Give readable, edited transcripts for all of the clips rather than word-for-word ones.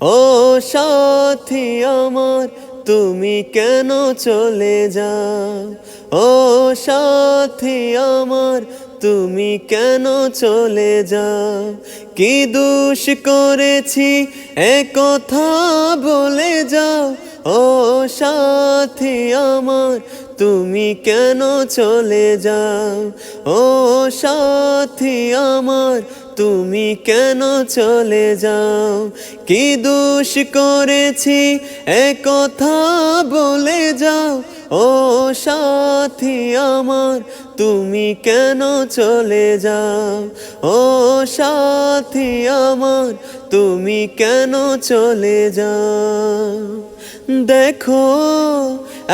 ও সাথী আমার তুমি কেন চলে যাও, ও সাথী আমার তুমি কেন চলে যাও। কি দোষ করেছি এ কথা বলে যাও, ও সাথী আমার তুমি কেন চলে যাও। ও সাথী আমার তুমি কেন চলে যাও। কি দোষ করেছি এ কথা বলে যাও, ও সাথী আমার তুমি কেন চলে যাও। ও সাথী আমার তুমি কেন চলে যাও। দেখো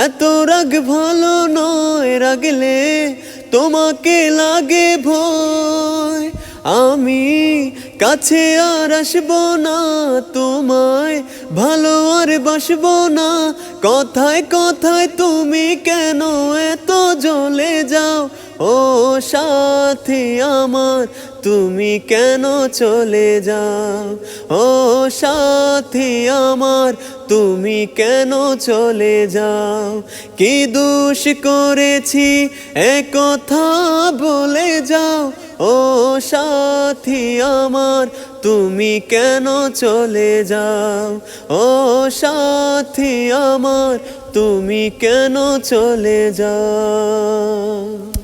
এত রাগ ভালো নয়, রাগলে তোমাকে লাগে ভয়। আমি কাছে আর আসবো না, তোমায় ভালো আর বাসবো না। কথায় কথায় তুমি কেন এত জ্বলে যাও, ও সাথী আমার তুমি কেন চলে যাও। ও সাথী আমার তুমি কেন চলে যাও। কি দোষ করেছি এ কথা বলে যাও, ও সাথী আমার তুমি কেন চলে যাও। ও সাথী আমার তুমি কেন চলে যাও।